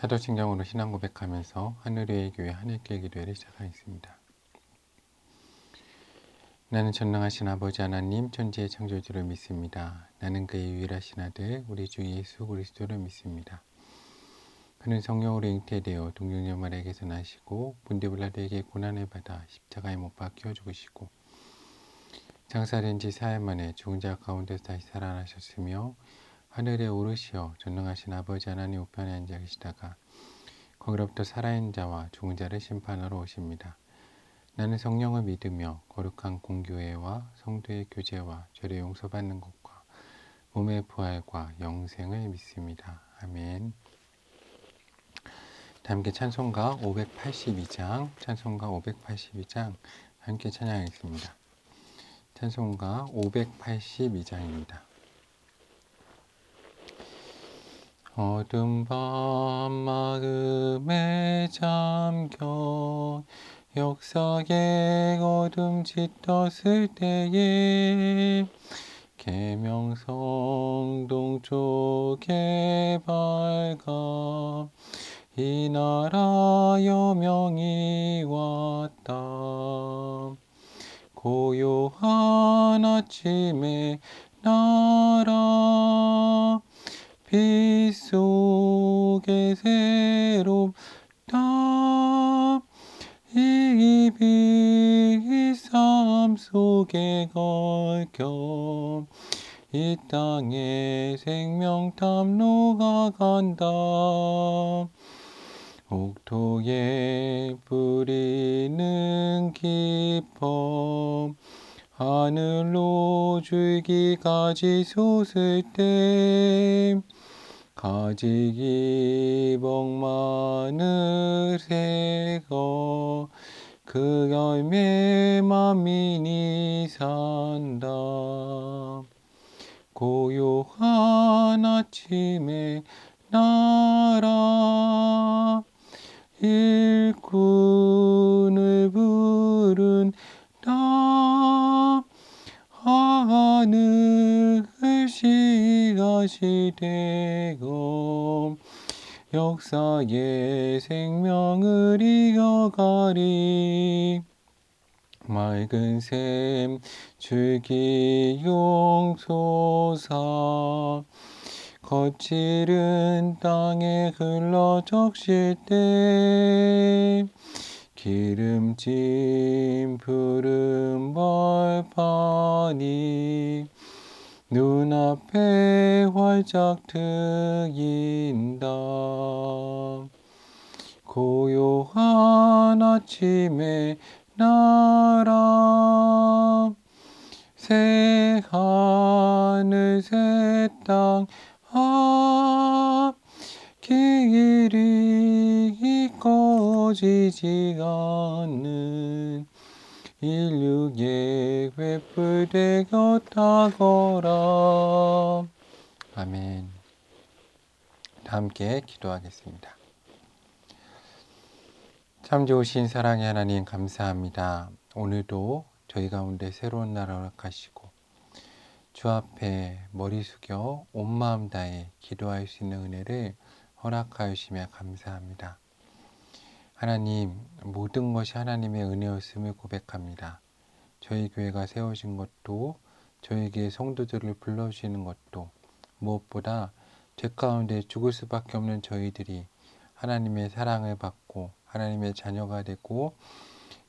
사도신경으로 신앙 고백하면서 하늘의 교회 하늘길 기도회를 시작하겠습니다. 나는 전능하신 아버지 하나님 천지의 창조주를 믿습니다. 나는 그의 유일하신 아들 우리 주 예수 그리스도를 믿습니다. 그는 성령으로 잉태되어 동정녀 마리아에게서 나시고 본디 빌라도에게 고난을 받아 십자가에 못 박혀 죽으시고 장사된 지 사흘 만에 죽은 자 가운데서 다시 살아나셨으며 하늘에 오르시어 전능하신 아버지 하나님 우편에 앉아 계시다가 거기로부터 살아있는 자와 죽은 자를 심판하러 오십니다. 나는 성령을 믿으며 거룩한 공교회와 성도의 교제와 죄를 용서받는 것과 몸의 부활과 영생을 믿습니다. 아멘. 함께 찬송가 582장 함께 찬양하겠습니다. 찬송가 582장입니다. 어둠 밤 마음에 잠겨 역사의 어둠 짙었을 때에 계명성 동쪽에 밝아 이 나라 여명이 왔다. 고요한 아침에 나라 빛 속에 새롭다. 이 빛 삶 속에 걸겨 이 땅에 생명 탐로가 간다. 옥토에 뿌리는 기뻐 하늘로 줄기까지 솟을 때 가지기 복 많으세고 그 열매 만민이 산다. 고요한 아침에 나라 일꾼을 부른다. 하늘을 씨앗이 되고 역사의 생명을 이어가리. 맑은 샘 줄기 용솟아 거칠은 땅에 흘러 적실 때 기름진 푸른 벌판이 눈앞에 활짝 트인다. 고요한 아침에 나라 새 하늘 새 땅 길이 꺼지지 않는 인류의 횃불 되었다거라. 아멘. 함께 기도하겠습니다. 참 좋으신 사랑의 하나님 감사합니다. 오늘도 저희 가운데 새로운 날 허락하시고 주 앞에 머리 숙여 온 마음 다해 기도할 수 있는 은혜를 허락하여 주시며 감사합니다. 하나님, 모든 것이 하나님의 은혜였음을 고백합니다. 저희 교회가 세워진 것도 저에게 성도들을 불러주시는 것도 무엇보다 죄 가운데 죽을 수밖에 없는 저희들이 하나님의 사랑을 받고 하나님의 자녀가 되고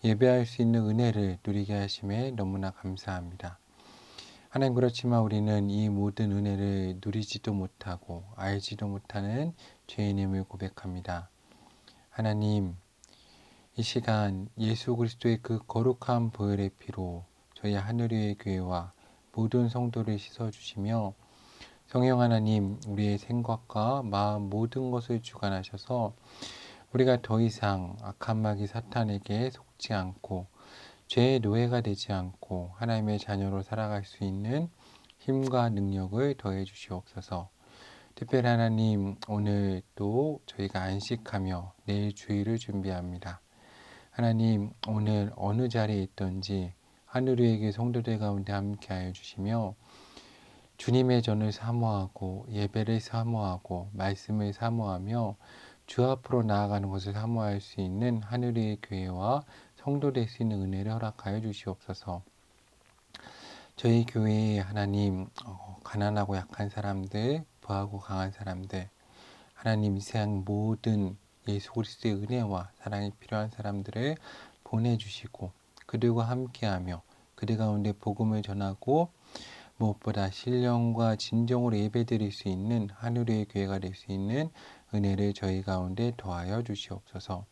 예배할 수 있는 은혜를 누리게 하심에 너무나 감사합니다. 하나님, 그렇지만 우리는 이 모든 은혜를 누리지도 못하고 알지도 못하는 죄인임을 고백합니다. 하나님, 이 시간 예수 그리스도의 그 거룩한 보혈의 피로 저희 하늘의 교회와 모든 성도를 씻어주시며 성령 하나님, 우리의 생각과 마음 모든 것을 주관하셔서 우리가 더 이상 악한 마귀 사탄에게 속지 않고 죄의 노예가 되지 않고 하나님의 자녀로 살아갈 수 있는 힘과 능력을 더해 주시옵소서. 특별히 하나님, 오늘 또 저희가 안식하며 내일 주일을 준비합니다. 하나님, 오늘 어느 자리에 있든지 하늘 위의 성도들 가운데 함께하여 주시며 주님의 전을 사모하고 예배를 사모하고 말씀을 사모하며 주 앞으로 나아가는 것을 사모할 수 있는 하늘의 교회와 성도 될 수 있는 은혜를 허락하여 주시옵소서. 저희 교회에 하나님 가난하고 약한 사람들, 부하고 강한 사람들, 하나님 이 세상 모든 예수 그리스도의 은혜와 사랑이 필요한 사람들을 보내주시고 그들과 함께하며 그들 가운데 복음을 전하고 무엇보다 신령과 진정으로 예배드릴 수 있는 하늘의 교회가 될 수 있는 은혜를 저희 가운데 더하여 주시옵소서.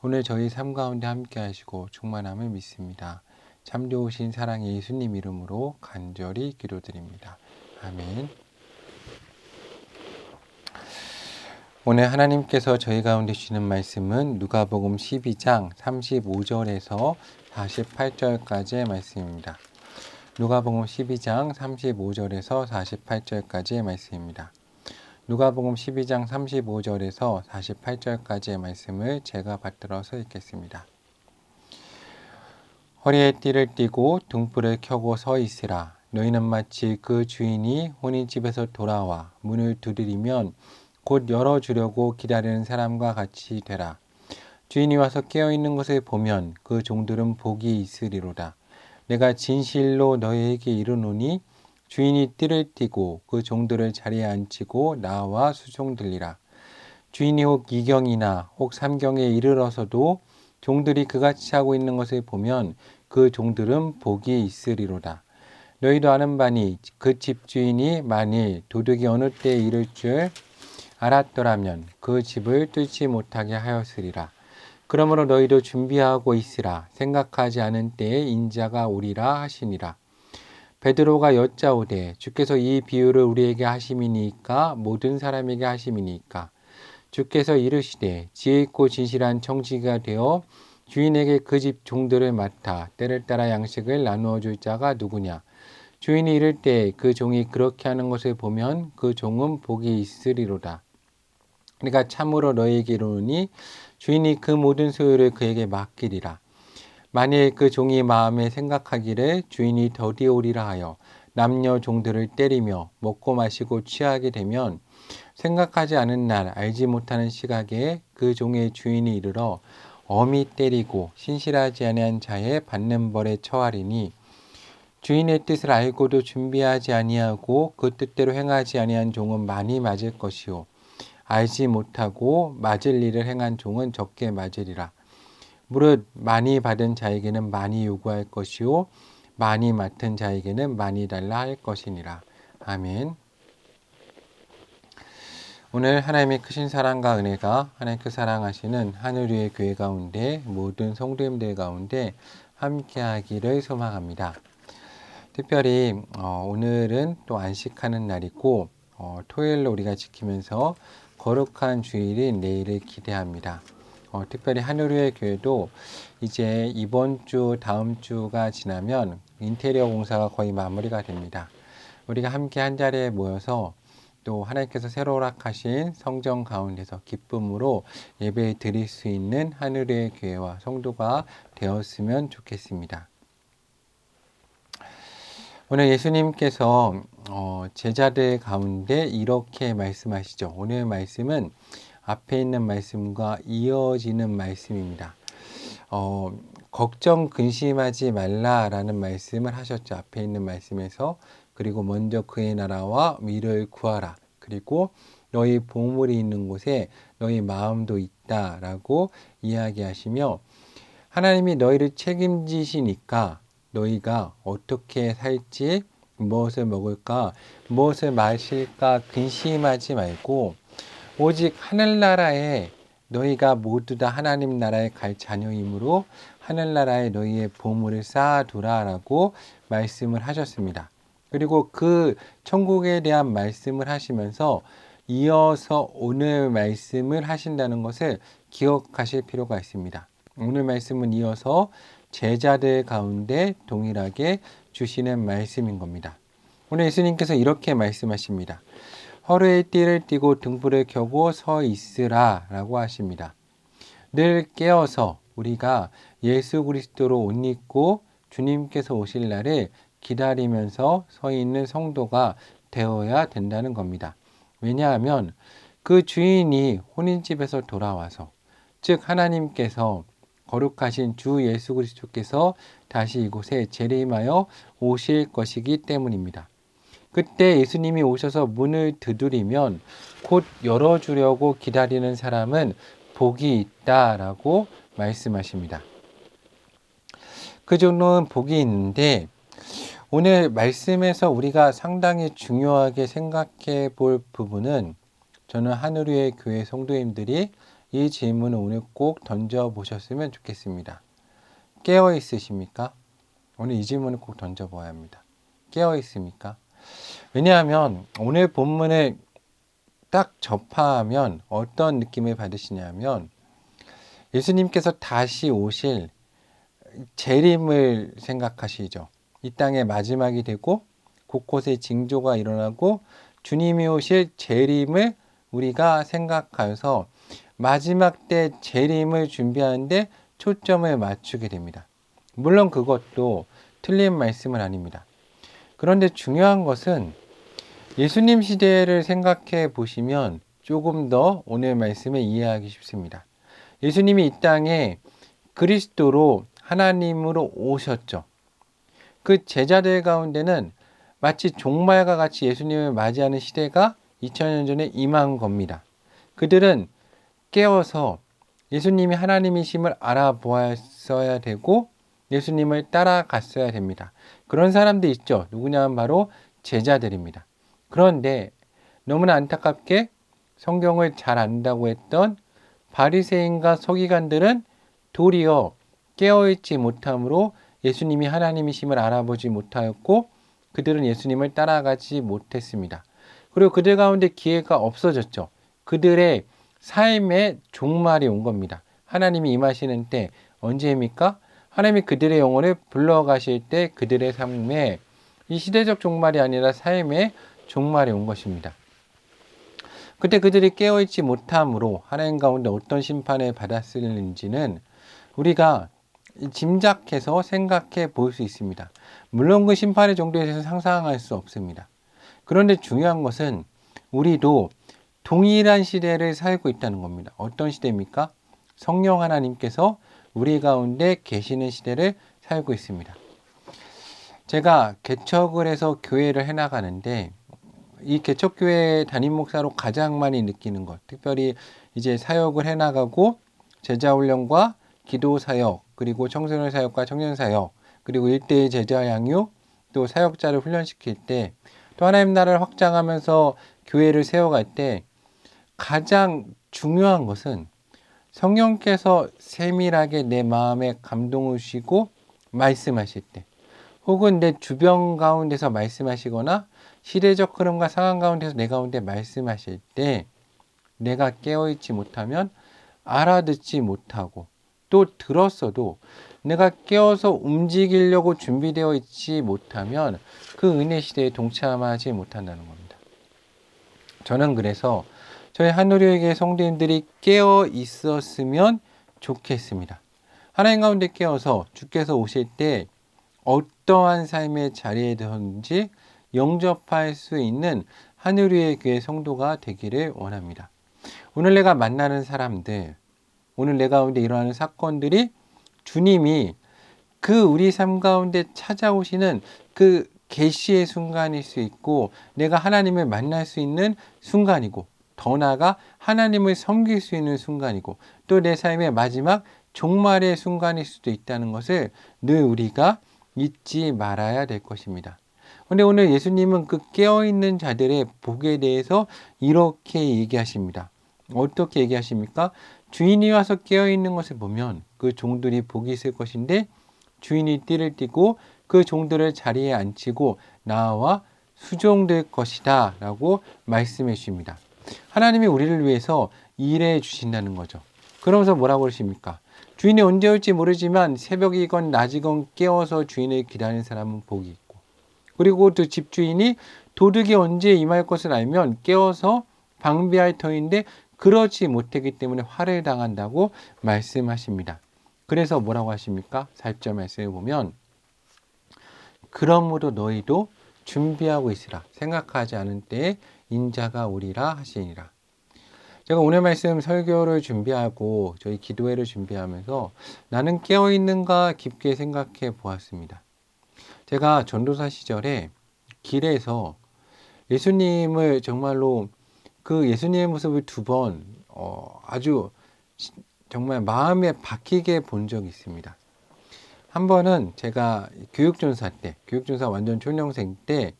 오늘 저희 삶 가운데 함께 하시고 충만함을 믿습니다. 참 좋으신 사랑의 예수님 이름으로 간절히 기도드립니다. 아멘. 오늘 하나님께서 저희 가운데 주시는 말씀은 누가복음 12장 35절에서 48절까지의 말씀입니다. 누가복음 12장 35절에서 48절까지의 말씀입니다. 누가복음 12장 35절에서 48절까지의 말씀을 제가 받들어서 읽겠습니다. 허리에 띠를 띠고 등불을 켜고 서 있으라. 너희는 마치 그 주인이 혼인집에서 돌아와 문을 두드리면 곧 열어주려고 기다리는 사람과 같이 되라. 주인이 와서 깨어있는 것을 보면 그 종들은 복이 있으리로다. 내가 진실로 너희에게 이르노니 주인이 띠를 띠고 그 종들을 자리에 앉히고 나와 수종들리라. 주인이 혹 이경이나 혹 삼경에 이르러서도 종들이 그같이 하고 있는 것을 보면 그 종들은 복이 있으리로다. 너희도 아는 바니 그 집주인이 만일 도둑이 어느 때에 이를 줄 알았더라면 그 집을 뚫지 못하게 하였으리라. 그러므로 너희도 준비하고 있으라. 생각하지 않은 때에 인자가 오리라 하시니라. 베드로가 여짜오되 주께서 이 비유를 우리에게 하심이니까 모든 사람에게 하심이니까. 주께서 이르시되 지혜 있고 진실한 청지기가 되어 주인에게 그 집 종들을 맡아 때를 따라 양식을 나누어 줄 자가 누구냐. 주인이 이를 때 그 종이 그렇게 하는 것을 보면 그 종은 복이 있으리로다. 그러니까 참으로 너희에게 이르노니 주인이 그 모든 소유를 그에게 맡기리라. 만일 그 종이 마음에 생각하기를 주인이 더디 오리라 하여 남녀 종들을 때리며 먹고 마시고 취하게 되면 생각하지 않은 날 알지 못하는 시각에 그 종의 주인이 이르러 엄히 때리고 신실하지 아니한 자의 받는 벌에 처하리니 주인의 뜻을 알고도 준비하지 아니하고 그 뜻대로 행하지 아니한 종은 많이 맞을 것이요 알지 못하고 맞을 일을 행한 종은 적게 맞으리라. 무릇 많이 받은 자에게는 많이 요구할 것이요 많이 맡은 자에게는 많이 달라 할 것이니라. 아멘. 오늘 하나님의 크신 사랑과 은혜가 하나님께 사랑하시는 하늘 위의 교회 가운데 모든 성도님들 가운데 함께하기를 소망합니다. 특별히 오늘은 또 안식하는 날이고 토요일로 우리가 지키면서 거룩한 주일인 내일을 기대합니다. 특별히 하늘 위의 교회도 이제 이번 주 다음 주가 지나면 인테리어 공사가 거의 마무리가 됩니다. 우리가 함께 한 자리에 모여서 또 하나님께서 새로 허락하신 성전 가운데서 기쁨으로 예배 드릴 수 있는 하늘의 교회와 성도가 되었으면 좋겠습니다. 오늘 예수님께서 제자들 가운데 이렇게 말씀하시죠. 오늘 말씀은 앞에 있는 말씀과 이어지는 말씀입니다. 걱정 근심하지 말라라는 말씀을 하셨죠. 앞에 있는 말씀에서. 그리고 먼저 그의 나라와 위를 구하라. 그리고 너희 보물이 있는 곳에 너희 마음도 있다라고 이야기하시며 하나님이 너희를 책임지시니까 너희가 어떻게 살지, 무엇을 먹을까, 무엇을 마실까 근심하지 말고 오직 하늘나라에 너희가 모두 다 하나님 나라에 갈 자녀이므로 하늘나라에 너희의 보물을 쌓아두라라고 말씀을 하셨습니다. 그리고 그 천국에 대한 말씀을 하시면서 이어서 오늘 말씀을 하신다는 것을 기억하실 필요가 있습니다. 오늘 말씀은 이어서 제자들 가운데 동일하게 주시는 말씀인 겁니다. 오늘 예수님께서 이렇게 말씀하십니다. 허리에 띠를 띠고 등불을 켜고 서 있으라 라고 하십니다. 늘 깨어서 우리가 예수 그리스도로 옷 입고 주님께서 오실 날을 기다리면서 서 있는 성도가 되어야 된다는 겁니다. 왜냐하면 그 주인이 혼인집에서 돌아와서, 즉 하나님께서 거룩하신 주 예수 그리스도께서 다시 이곳에 재림하여 오실 것이기 때문입니다. 그때 예수님이 오셔서 문을 두드리면 곧 열어주려고 기다리는 사람은 복이 있다라고 말씀하십니다. 그 정도는 복이 있는데, 오늘 말씀에서 우리가 상당히 중요하게 생각해 볼 부분은, 저는 하늘위의 교회 성도님들이 이 질문을 오늘 꼭 던져보셨으면 좋겠습니다. 깨어 있으십니까? 오늘 이 질문을 꼭 던져봐야 합니다. 깨어 있습니까? 왜냐하면 오늘 본문을 딱 접하면 어떤 느낌을 받으시냐면, 예수님께서 다시 오실 재림을 생각하시죠. 이 땅의 마지막이 되고 곳곳에 징조가 일어나고 주님이 오실 재림을 우리가 생각하여서 마지막 때 재림을 준비하는데 초점을 맞추게 됩니다. 물론 그것도 틀린 말씀은 아닙니다. 그런데 중요한 것은 예수님 시대를 생각해 보시면 조금 더 오늘 말씀을 이해하기 쉽습니다. 예수님이 이 땅에 그리스도로 하나님으로 오셨죠. 그 제자들 가운데는 마치 종말과 같이 예수님을 맞이하는 시대가 2000년 전에 임한 겁니다. 그들은 깨어서 예수님이 하나님이심을 알아보았어야 되고 예수님을 따라갔어야 됩니다. 그런 사람도 있죠. 누구냐면 바로 제자들입니다. 그런데 너무나 안타깝게 성경을 잘 안다고 했던 바리새인과 서기관들은 도리어 깨어있지 못함으로 예수님이 하나님이심을 알아보지 못하였고 그들은 예수님을 따라가지 못했습니다. 그리고 그들 가운데 기회가 없어졌죠. 그들의 삶의 종말이 온 겁니다. 하나님이 임하시는 때 언제입니까? 하나님이 그들의 영혼을 불러가실 때 그들의 삶에 이 시대적 종말이 아니라 삶의 종말이 온 것입니다. 그때 그들이 깨어있지 못함으로 하나님 가운데 어떤 심판을 받았을는지는 우리가 짐작해서 생각해 볼 수 있습니다. 물론 그 심판의 정도에 대해서 상상할 수 없습니다. 그런데 중요한 것은 우리도 동일한 시대를 살고 있다는 겁니다. 어떤 시대입니까? 성령 하나님께서 우리 가운데 계시는 시대를 살고 있습니다. 제가 개척을 해서 교회를 해나가는데 이 개척교회 담임 목사로 가장 많이 느끼는 것, 특별히 이제 사역을 해나가고 제자훈련과 기도사역, 그리고 청소년 사역과 청년 사역, 그리고 일대의 제자 양육, 또 사역자를 훈련시킬 때, 또 하나님 나라를 확장하면서 교회를 세워갈 때 가장 중요한 것은 성령께서 세밀하게 내 마음에 감동을 주시고 말씀하실 때, 혹은 내 주변 가운데서 말씀하시거나 시대적 흐름과 상황 가운데서 내 가운데 말씀하실 때 내가 깨어있지 못하면 알아듣지 못하고 또 들었어도 내가 깨어서 움직이려고 준비되어 있지 못하면 그 은혜 시대에 동참하지 못한다는 겁니다. 저는 그래서 저희 하늘교회 성도님들이 깨어 있었으면 좋겠습니다. 하나님 가운데 깨어서 주께서 오실 때 어떠한 삶의 자리에 든지 영접할 수 있는 하늘위의 교회 성도가 되기를 원합니다. 오늘 내가 만나는 사람들, 오늘 내 가운데 일어나는 사건들이 주님이 그 우리 삶 가운데 찾아오시는 그 계시의 순간일 수 있고 내가 하나님을 만날 수 있는 순간이고 더 나아가 하나님을 섬길 수 있는 순간이고 또 내 삶의 마지막 종말의 순간일 수도 있다는 것을 늘 우리가 잊지 말아야 될 것입니다. 그런데 오늘 예수님은 그 깨어있는 자들의 복에 대해서 이렇게 얘기하십니다. 어떻게 얘기하십니까? 주인이 와서 깨어있는 것을 보면 그 종들이 복이 있을 것인데 주인이 띠를 띠고 그 종들을 자리에 앉히고 나와 수종될 것이다 라고 말씀해 주십니다. 하나님이 우리를 위해서 일해 주신다는 거죠. 그러면서 뭐라고 그러십니까? 주인이 언제 올지 모르지만 새벽이건 낮이건 깨어서 주인을 기다리는 사람은 복이 있고 그리고 또 집주인이 도둑이 언제 임할 것을 알면 깨어서 방비할 터인데 그러지 못하기 때문에 화를 당한다고 말씀하십니다. 그래서 뭐라고 하십니까? 4절 말씀을 보면 그러므로 너희도 준비하고 있으라 생각하지 않은 때에 인자가 오리라 하시니라. 제가 오늘 말씀 설교를 준비하고 저희 기도회를 준비하면서 나는 깨어있는가 깊게 생각해 보았습니다. 제가 전도사 시절에 길에서 예수님을 정말로 그 예수님의 모습을 두 번 아주 정말 마음에 박히게 본 적이 있습니다. 한 번은 제가 교육전사 완전 초년생 때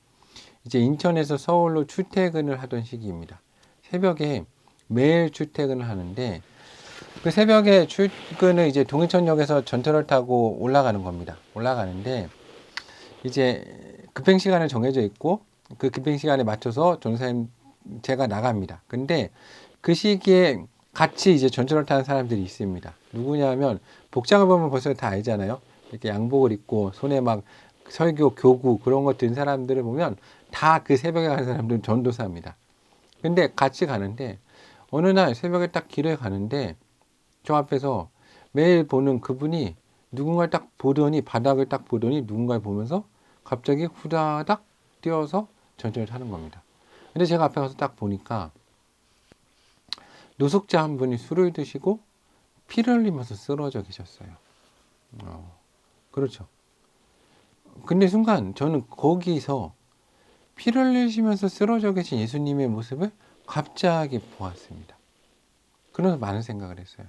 이제 인천에서 서울로 출퇴근을 하던 시기입니다. 새벽에 매일 출퇴근을 하는데 그 새벽에 출근을 이제 동인천역에서 전철을 타고 올라가는 겁니다. 올라가는데 이제 급행 시간을 정해져 있고 그 급행 시간에 맞춰서 전사님 제가 나갑니다. 근데 그 시기에 같이 이제 전철을 타는 사람들이 있습니다. 누구냐면 복장을 보면 벌써 다 알잖아요. 이렇게 양복을 입고 손에 막 설교, 교구 그런 거 든 사람들을 보면 다 그 새벽에 가는 사람들은 전도사입니다. 근데 같이 가는데 어느 날 새벽에 딱 길에 가는데 저 앞에서 매일 보는 그분이 누군가를 딱 보더니 바닥을 딱 보더니 누군가를 보면서 갑자기 후다닥 뛰어서 전철을 타는 겁니다. 근데 제가 앞에 가서 딱 보니까 노숙자 한 분이 술을 드시고 피를 흘리면서 쓰러져 계셨어요. 그렇죠. 근데 순간 저는 거기서 피를 흘리시면서 쓰러져 계신 예수님의 모습을 갑자기 보았습니다. 그러면서 많은 생각을 했어요.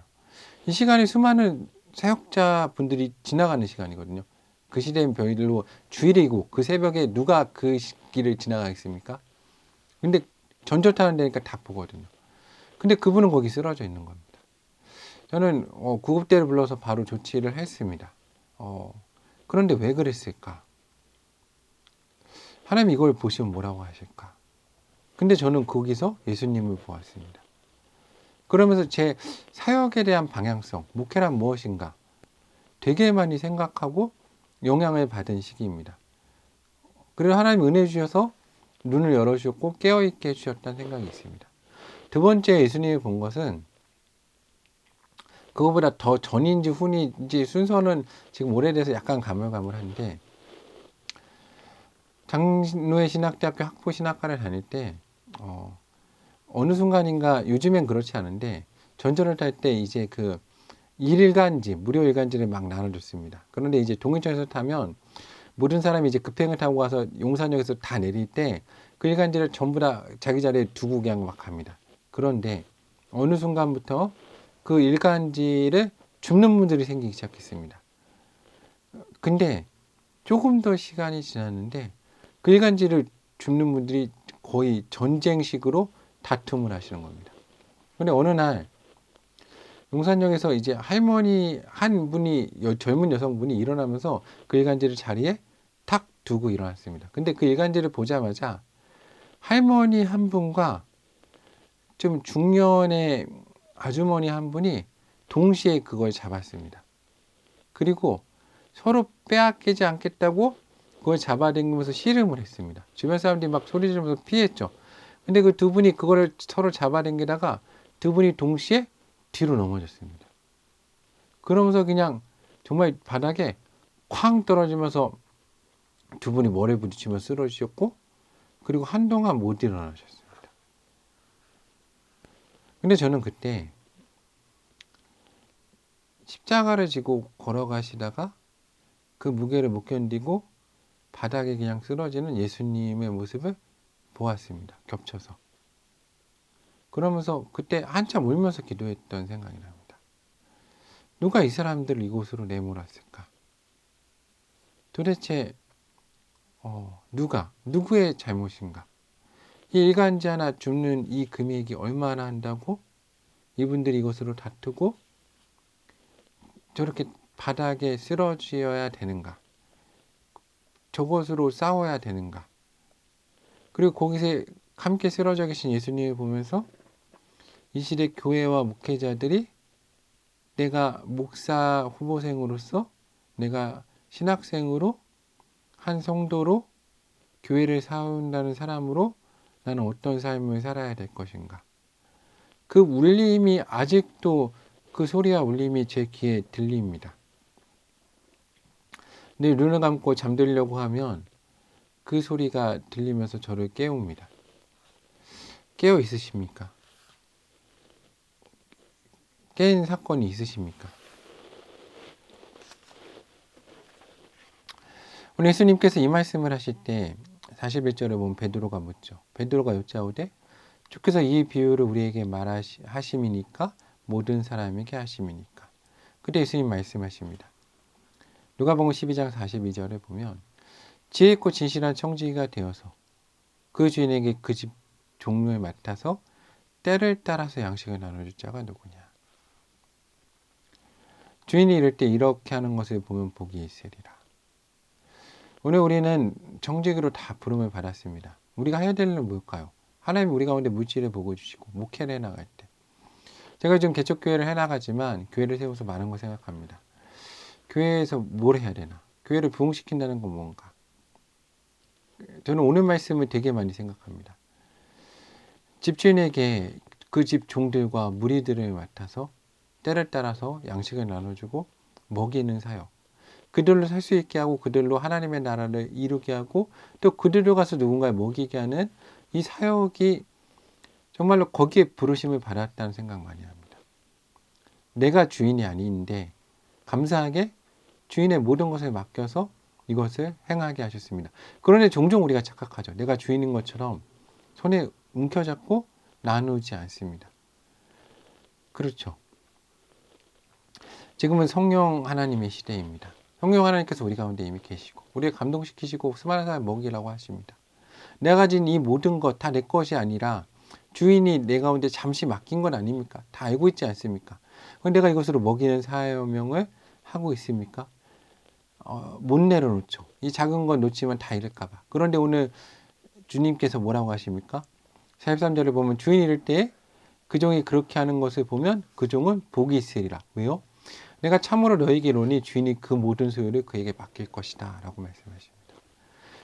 이 시간이 수많은 사역자 분들이 지나가는 시간이거든요. 그 시대엔 별로 주일이고 그 새벽에 누가 그 길을 지나가겠습니까? 근데 전철 타는 데니까 다 보거든요. 근데 그분은 거기 쓰러져 있는 겁니다. 저는 구급대를 불러서 바로 조치를 했습니다. 그런데 왜 그랬을까? 하나님 이걸 보시면 뭐라고 하실까? 근데 저는 거기서 예수님을 보았습니다. 그러면서 제 사역에 대한 방향성, 목회란 무엇인가 되게 많이 생각하고 영향을 받은 시기입니다. 그리고 하나님 은혜 주셔서 눈을 열어주셨고 깨어있게 해주셨다는 생각이 있습니다. 두 번째 예수님이 본 것은 그거보다 더 전인지 후인지 순서는 지금 오래돼서 약간 가물가물한데 장로회 신학대학교 학부 신학과를 다닐 때 어느 순간인가 요즘엔 그렇지 않은데 전철을 탈 때 이제 그 일간지 무료 일간지를 막 나눠줬습니다. 그런데 이제 동인천에서 타면 모든 사람이 이제 급행을 타고 가서 용산역에서 다 내릴 때 그 일간지를 전부 다 자기 자리에 두고 그냥 막 갑니다. 그런데 어느 순간부터 그 일간지를 줍는 분들이 생기기 시작했습니다. 근데 조금 더 시간이 지났는데 그 일간지를 줍는 분들이 거의 전쟁식으로 다툼을 하시는 겁니다. 근데 어느 날 용산역에서 이제 할머니 한 분이 젊은 여성분이 일어나면서 그 일간지를 자리에 탁 두고 일어났습니다. 근데 그 일간지를 보자마자 할머니 한 분과 좀 중년의 아주머니 한 분이 동시에 그걸 잡았습니다. 그리고 서로 빼앗기지 않겠다고 그걸 잡아당기면서 씨름을 했습니다. 주변 사람들이 막 소리 지르면서 피했죠. 근데 그 두 분이 그거를 서로 잡아당기다가 두 분이 동시에 뒤로 넘어졌습니다. 그러면서 그냥 정말 바닥에 쾅 떨어지면서 두 분이 머리에 부딪히며 쓰러지셨고 그리고 한동안 못 일어나셨습니다. 근데 저는 그때 십자가를 지고 걸어가시다가 그 무게를 못 견디고 바닥에 그냥 쓰러지는 예수님의 모습을 보았습니다. 겹쳐서. 그러면서 그때 한참 울면서 기도했던 생각이 납니다. 누가 이 사람들을 이곳으로 내몰았을까? 도대체 누구의 잘못인가? 이 일간지 하나 줍는 이 금액이 얼마나 한다고 이분들이 이것으로 다투고 저렇게 바닥에 쓰러져야 되는가? 저것으로 싸워야 되는가? 그리고 거기서 함께 쓰러져 계신 예수님을 보면서 이 시대 교회와 목회자들이 내가 목사 후보생으로서 내가 신학생으로 한 성도로 교회를 세운다는 사람으로 나는 어떤 삶을 살아야 될 것인가. 그 울림이 아직도 그 소리와 울림이 제 귀에 들립니다. 근데 눈을 감고 잠들려고 하면 그 소리가 들리면서 저를 깨웁니다. 깨어 있으십니까? 깬 사건이 있으십니까? 오늘 예수님께서 이 말씀을 하실 때 41절에 보면 베드로가 묻죠. 베드로가 여짜오되 주께서 이 비유를 우리에게 말하심이니까 모든 사람에게 하심이니까. 그때 예수님 말씀하십니다. 누가복음 12장 42절에 보면 지혜 있고 진실한 청지기가 되어서 그 주인에게 그 집 종류에 맡아서 때를 따라서 양식을 나눠줄 자가 누구냐. 주인이 이럴 때 이렇게 하는 것을 보면 복이 있으리라. 오늘 우리는 청지기로 다 부름을 받았습니다. 우리가 해야 될 일은 뭘까요? 하나님 우리 가운데 물질을 보고 주시고 목회를 해나갈 때 제가 지금 개척교회를 해나가지만 교회를 세워서 많은 걸 생각합니다. 교회에서 뭘 해야 되나? 교회를 부흥시킨다는 건 뭔가? 저는 오늘 말씀을 되게 많이 생각합니다. 집주인에게 그 집 종들과 무리들을 맡아서 때를 따라서 양식을 나눠주고 먹이는 사역. 그들로 살 수 있게 하고 그들로 하나님의 나라를 이루게 하고 또 그들로 가서 누군가를 먹이게 하는 이 사역이 정말로 거기에 부르심을 받았다는 생각 많이 합니다. 내가 주인이 아닌데 감사하게 주인의 모든 것을 맡겨서 이것을 행하게 하셨습니다. 그런데 종종 우리가 착각하죠. 내가 주인인 것처럼 손에 움켜잡고 나누지 않습니다. 그렇죠. 지금은 성령 하나님의 시대입니다. 성령 하나님께서 우리 가운데 이미 계시고 우리를 감동시키시고 수많은 사람을 먹이라고 하십니다. 내가 가진 이 모든 것 다 내 것이 아니라 주인이 내 가운데 잠시 맡긴 건 아닙니까? 다 알고 있지 않습니까? 그런데 내가 이것으로 먹이는 사명을 하고 있습니까? 못 내려놓죠. 이 작은 건 놓치면 다 잃을까 봐. 그런데 오늘 주님께서 뭐라고 하십니까? 43절을 보면 주인이 이럴 때 그 종이 그렇게 하는 것을 보면 그 종은 복이 있으리라. 왜요? 내가 참으로 너에게 이르노니 주인이 그 모든 소유를 그에게 맡길 것이다 라고 말씀하십니다.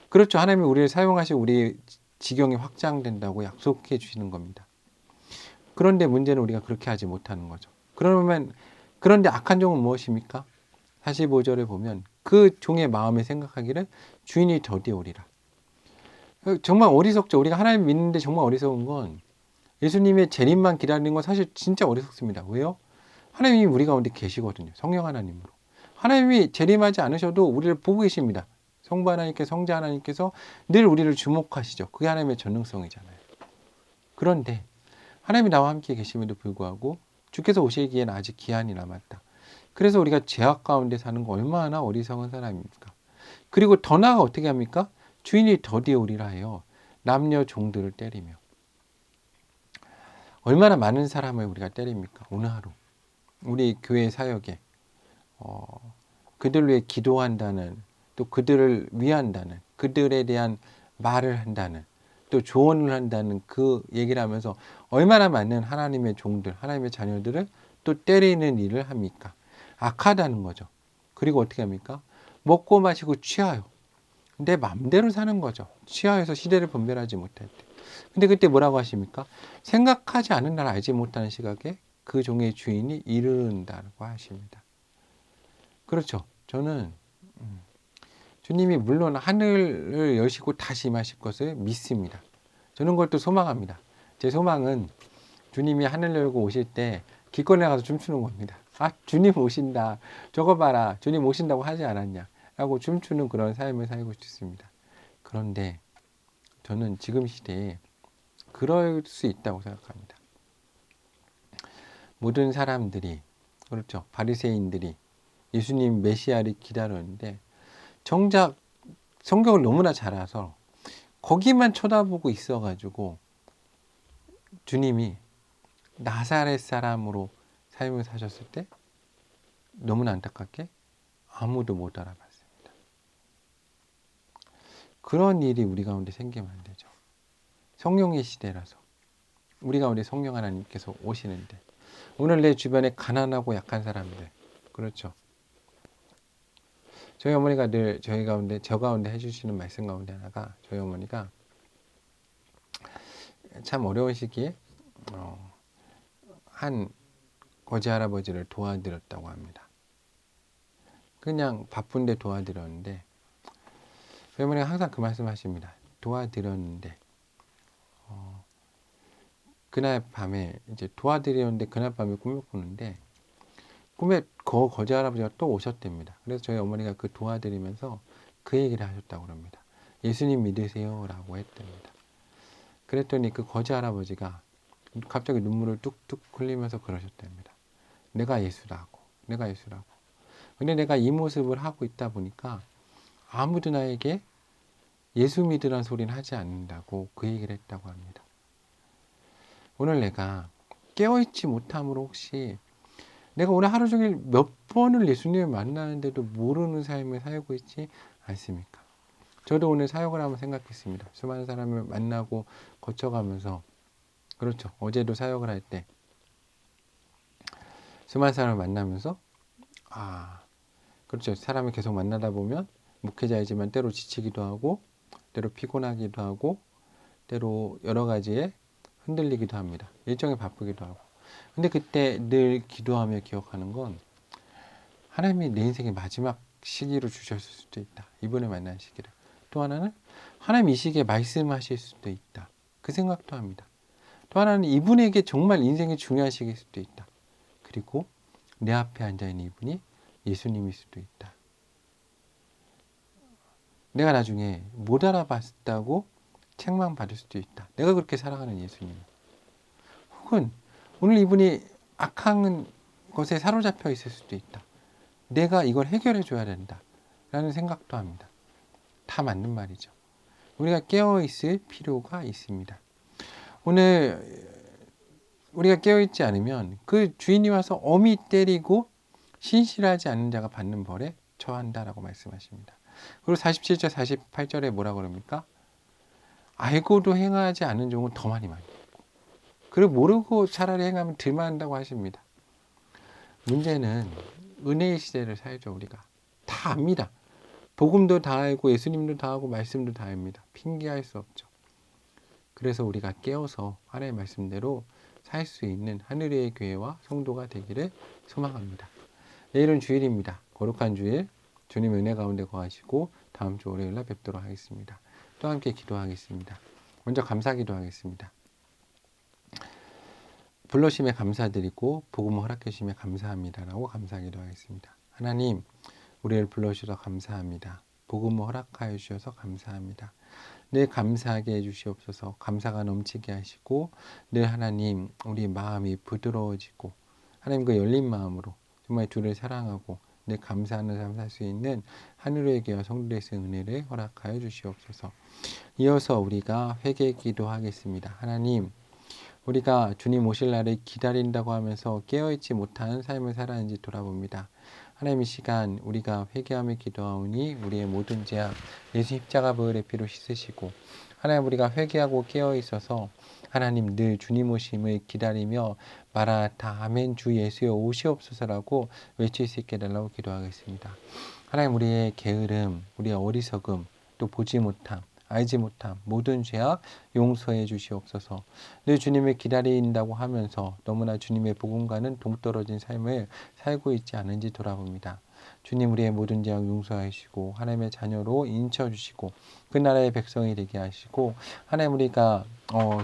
그렇죠. 하나님이 우리를 사용하시고 우리의 지경이 확장된다고 약속해 주시는 겁니다. 그런데 문제는 우리가 그렇게 하지 못하는 거죠. 그런데 악한 종은 무엇입니까? 45절에 보면 그 종의 마음에 생각하기를 주인이 더디 오리라. 정말 어리석죠. 우리가 하나님 믿는데 정말 어리석은 건 예수님의 재림만 기다리는 건 사실 진짜 어리석습니다. 왜요? 하나님이 우리 가운데 계시거든요. 성령 하나님으로. 하나님이 재림하지 않으셔도 우리를 보고 계십니다. 성부 하나님께서, 성자 하나님께서 늘 우리를 주목하시죠. 그게 하나님의 전능성이잖아요. 그런데 하나님이 나와 함께 계심에도 불구하고 주께서 오시기에는 아직 기한이 남았다. 그래서 우리가 죄악 가운데 사는 거 얼마나 어리석은 사람입니까? 그리고 더 나아가 어떻게 합니까? 주인이 더디 오리라 해요. 남녀 종들을 때리며. 얼마나 많은 사람을 우리가 때립니까? 오늘 하루. 우리 교회 사역에 그들을 위해 기도한다는, 또 그들을 위한다는, 그들에 대한 말을 한다는, 또 조언을 한다는 그 얘기를 하면서 얼마나 많은 하나님의 종들, 하나님의 자녀들을 또 때리는 일을 합니까? 악하다는 거죠. 그리고 어떻게 합니까? 먹고 마시고 취하요. 내 맘대로 사는 거죠. 취하여서 시대를 분별하지 못할 때. 근데 그때 뭐라고 하십니까? 생각하지 않은 날 알지 못하는 시각에 그 종의 주인이 이른다고 하십니다. 그렇죠. 저는 주님이 물론 하늘을 여시고 다시 임하실 것을 믿습니다. 저는 그걸 또 소망합니다. 제 소망은 주님이 하늘 열고 오실 때 길거리에 가서 춤추는 겁니다. 아, 주님 오신다. 저거 봐라. 주님 오신다고 하지 않았냐. 라고 춤추는 그런 삶을 살고 싶습니다. 그런데 저는 지금 시대에 그럴 수 있다고 생각합니다. 모든 사람들이, 그렇죠. 바리새인들이 예수님 메시아를 기다렸는데 정작 성경을 너무나 잘 알아서 거기만 쳐다보고 있어가지고 주님이 나사렛 사람으로 삶을 사셨을 때 너무나 안타깝게 아무도 못 알아봤습니다. 그런 일이 우리 가운데 생기면 안 되죠. 성령의 시대라서 우리 가운데 성령 하나님께서 오시는데 오늘 내 주변에 가난하고 약한 사람들, 그렇죠. 저희 어머니가 늘 저 가운데 해주시는 말씀 가운데 하나가 저희 어머니가 참 어려운 시기에 한 거지 할아버지를 도와드렸다고 합니다. 그냥 바쁜데 도와드렸는데 저희 어머니가 항상 그 말씀 하십니다. 도와드렸는데 그날 밤에 이제 도와드렸는데 그날 밤에 꿈을 꾸는데 꿈에 거지 할아버지가 또 오셨답니다. 그래서 저희 어머니가 그 도와드리면서 그 얘기를 하셨다고 합니다. 예수님 믿으세요 라고 했답니다. 그랬더니 그 거지 할아버지가 갑자기 눈물을 뚝뚝 흘리면서 그러셨답니다. 내가 예수라고. 내가 예수라고. 근데 내가 이 모습을 하고 있다 보니까 아무도 나에게 예수 믿으란 소리는 하지 않는다고 그 얘기를 했다고 합니다. 오늘 내가 깨어있지 못함으로 혹시 내가 오늘 하루 종일 몇 번을 예수님을 만나는데도 모르는 삶을 살고 있지 않습니까? 저도 오늘 사역을 한번 생각했습니다. 수많은 사람을 만나고 거쳐가면서 그렇죠. 어제도 사역을 할 때 수많은 사람을 만나면서 그렇죠. 사람을 계속 만나다 보면 목회자이지만 때로 지치기도 하고 때로 피곤하기도 하고 때로 여러 가지에 흔들리기도 합니다. 일정이 바쁘기도 하고. 근데 그때 늘 기도하며 기억하는 건 하나님이 내 인생의 마지막 시기로 주셨을 수도 있다. 이번에 만난 시기를. 또 하나는 하나님 이 시기에 말씀하실 수도 있다. 그 생각도 합니다. 또 하나는 이분에게 정말 인생의 중요한 시기일 수도 있다. 그리고 내 앞에 앉아있는 이분이 예수님일 수도 있다. 내가 나중에 못 알아봤다고 책망받을 수도 있다. 내가 그렇게 살아가는 예수님. 혹은 오늘 이분이 악한 것에 사로잡혀 있을 수도 있다. 내가 이걸 해결해 줘야 된다. 라는 생각도 합니다. 다 맞는 말이죠. 우리가 깨어있을 필요가 있습니다. 오늘 우리가 깨어있지 않으면 그 주인이 와서 엄히 때리고 신실하지 않는 자가 받는 벌에 처한다라고 말씀하십니다. 그리고 47절, 48절에 뭐라고 그럽니까? 알고도 행하지 않은 종은 더 많이 있고 그리고 모르고 차라리 행하면 덜 많다고 하십니다. 문제는 은혜의 시대를 살죠. 우리가 다 압니다. 복음도 다 알고 예수님도 다 하고 말씀도 다 압니다. 핑계할 수 없죠. 그래서 우리가 깨어서 하나님의 말씀대로 살 수 있는 하늘의 교회와 성도가 되기를 소망합니다. 내일은 주일입니다. 거룩한 주일 주님 은혜 가운데 거하시고 다음 주 월요일날 뵙도록 하겠습니다. 또 함께 기도하겠습니다. 먼저 감사 기도하겠습니다. 불러심에 감사드리고 복음을 허락해 주심에 감사합니다라고 감사 기도하겠습니다. 하나님 우리를 불러주셔서 감사합니다. 복음을 허락하여 주셔서 감사합니다. 늘 감사하게 해주시옵소서. 감사가 넘치게 하시고 늘 하나님 우리 마음이 부드러워지고 하나님과 열린 마음으로 정말 주를 사랑하고 늘 감사하는 삶 살 수 있는 하늘의 교회와 성도의 은혜를 허락하여 주시옵소서. 이어서 우리가 회개 기도하겠습니다. 하나님 우리가 주님 오실 날을 기다린다고 하면서 깨어있지 못한 삶을 살았는지 돌아봅니다. 하나님 이 시간 우리가 회개하며 기도하오니 우리의 모든 죄악 예수 십자가 보혈의 피로 씻으시고 하나님 우리가 회개하고 깨어있어서 하나님 늘 주님 오심을 기다리며 마라나타 아멘 주 예수여 오시옵소서라고 외칠 수 있게 달라고 기도하겠습니다. 하나님 우리의 게으름 우리의 어리석음 또 보지 못함 알지 못함 모든 죄악 용서해 주시옵소서. 늘 주님을 기다린다고 하면서 너무나 주님의 복음과는 동떨어진 삶을 살고 있지 않은지 돌아봅니다. 주님 우리의 모든 죄악 용서하시고 하나님의 자녀로 인쳐주시고 그 나라의 백성이 되게 하시고 하나님 우리가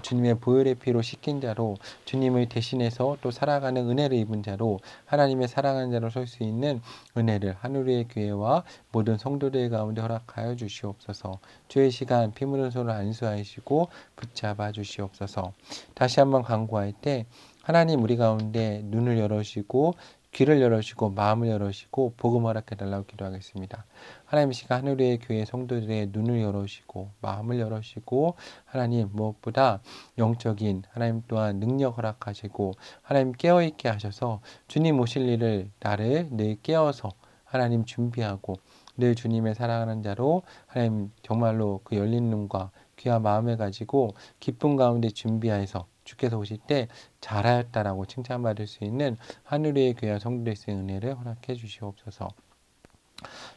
주님의 보혈의 피로 씻긴 자로 주님을 대신해서 또 살아가는 은혜를 입은 자로 하나님의 사랑하는 자로 설 수 있는 은혜를 하늘의 교회와 모든 성도들 가운데 허락하여 주시옵소서. 주의 시간 피 묻은 손을 안수하시고 붙잡아 주시옵소서. 다시 한번 간구할 때 하나님 우리 가운데 눈을 열어주시고 귀를 열어주시고 마음을 열어주시고 복음 허락해 달라고 기도하겠습니다. 하나님 이 시간 하늘의 교회 성도들의 눈을 열어주시고 마음을 열어주시고 하나님 무엇보다 영적인 하나님 또한 능력 허락하시고 하나님 깨어있게 하셔서 주님 오실 일을 나를 늘 깨어서 하나님 준비하고 늘 주님의 사랑하는 자로 하나님 정말로 그 열린 눈과 귀와 마음을 가지고 기쁨 가운데 준비해서 주께서 오실 때 잘하였다라고 칭찬받을 수 있는 하늘의 교회와 성도의 은혜를 허락해 주시옵소서.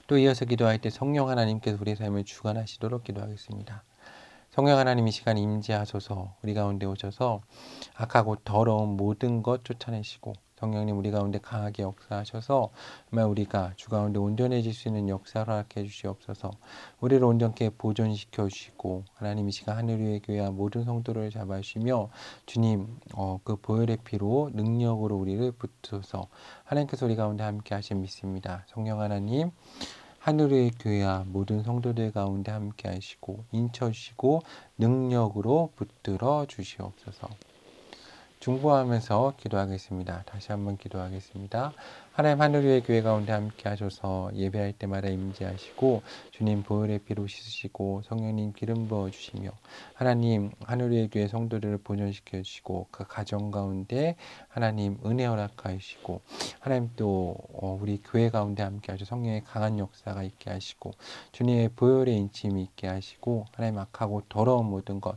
또 이어서 기도할 때 성령 하나님께서 우리의 삶을 주관하시도록 기도하겠습니다. 성령 하나님 이 시간 임재하소서 우리 가운데 오셔서 악하고 더러운 모든 것 쫓아내시고 성령님 우리 가운데 강하게 역사하셔서 정말 우리가 주 가운데 온전해질 수 있는 역사를 허락해 주시옵소서. 우리를 온전케 보존시켜 주시고 하나님 이 시간 하늘 위의 교회와 모든 성도를 잡아주시며 주님 그 보혈의 피로 능력으로 우리를 붙드셔서 하나님께서 우리 가운데 함께 하신 믿습니다. 성령 하나님 하늘의 교회와 모든 성도들 가운데 함께 하시고 인쳐 주시고 능력으로 붙들어 주시옵소서. 중보하면서 기도하겠습니다. 다시 한번 기도하겠습니다. 하나님 하늘 위의 교회 가운데 함께 하셔서 예배할 때마다 임재하시고 주님 보혈의 피로 씻으시고 성령님 기름 부어 주시며 하나님 하늘 위의 교회 성도들을 보존시켜 주시고 그 가정 가운데 하나님 은혜 허락하시고 하나님 또 우리 교회 가운데 함께 하셔서 성령의 강한 역사가 있게 하시고 주님의 보혈의 인침이 있게 하시고 하나님 악하고 더러운 모든 것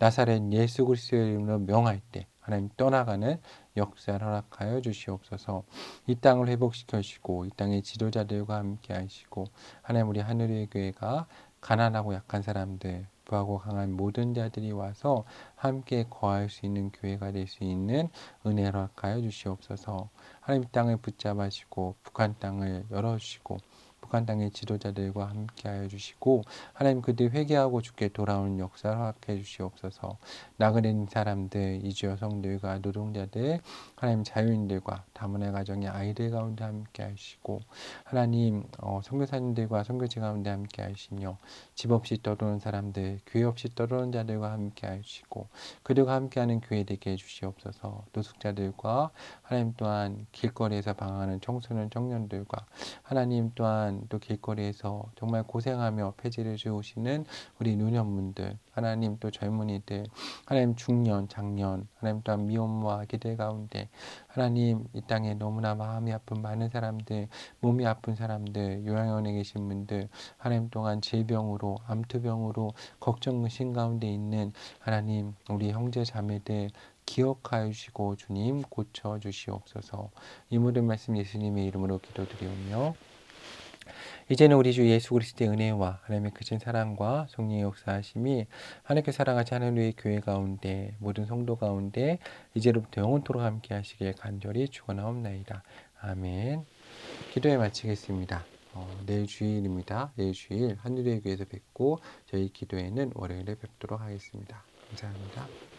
나사렛 예수 그리스도의 이름으로 명할 때 하나님 떠나가는 역사를 허락하여 주시옵소서. 이 땅을 회복시켜 주시고 이 땅의 지도자들과 함께 하시고 하나님 우리 하늘의 교회가 가난하고 약한 사람들 부하고 강한 모든 자들이 와서 함께 거할 수 있는 교회가 될 수 있는 은혜를 허락하여 주시옵소서. 하나님 땅을 붙잡아주시고 북한 땅을 열어주시고 북한 땅의 지도자들과 함께하여 주시고 하나님 그들 회개하고 주께 돌아오는 역사를 허락해 주시옵소서. 나그네 사람들, 이주 여성들과 노동자들, 하나님 자유인들과 다문화 가정의 아이들 가운데 함께 하시고 하나님 선교사님들과 선교지 가운데 함께 하시며 집 없이 떠도는 사람들, 교회 없이 떠도는 자들과 함께 하시고 그들과 함께하는 교회 되게 해주시옵소서. 노숙자들과 하나님 또한 길거리에서 방황하는 청소년 청년들과 하나님 또한 또 길거리에서 정말 고생하며 폐지를 주우시는 우리 노년분들 하나님 또 젊은이들 하나님 중년 장년 하나님 또한 미혼모와 아기들 가운데 하나님 이 땅에 너무나 마음이 아픈 많은 사람들 몸이 아픈 사람들 요양원에 계신 분들 하나님 또한 질병으로 암투병으로 걱정 의심 가운데 있는 하나님 우리 형제 자매들 기억하여 주시고 주님 고쳐 주시옵소서. 이 모든 말씀 예수님의 이름으로 기도드리오며 이제는 우리 주 예수 그리스도의 은혜와 하나님의 크신 사랑과 성령의 역사하심이 하나님께 사랑하시 하늘 위의 교회 가운데 모든 성도 가운데 이제로부터 영원토록 함께 하시길 간절히 축원하옵나이다. 아멘. 기도에 마치겠습니다. 내일 주일입니다. 내일 주일 하늘 위의 교회에서 뵙고 저희 기도회는 월요일에 뵙도록 하겠습니다. 감사합니다.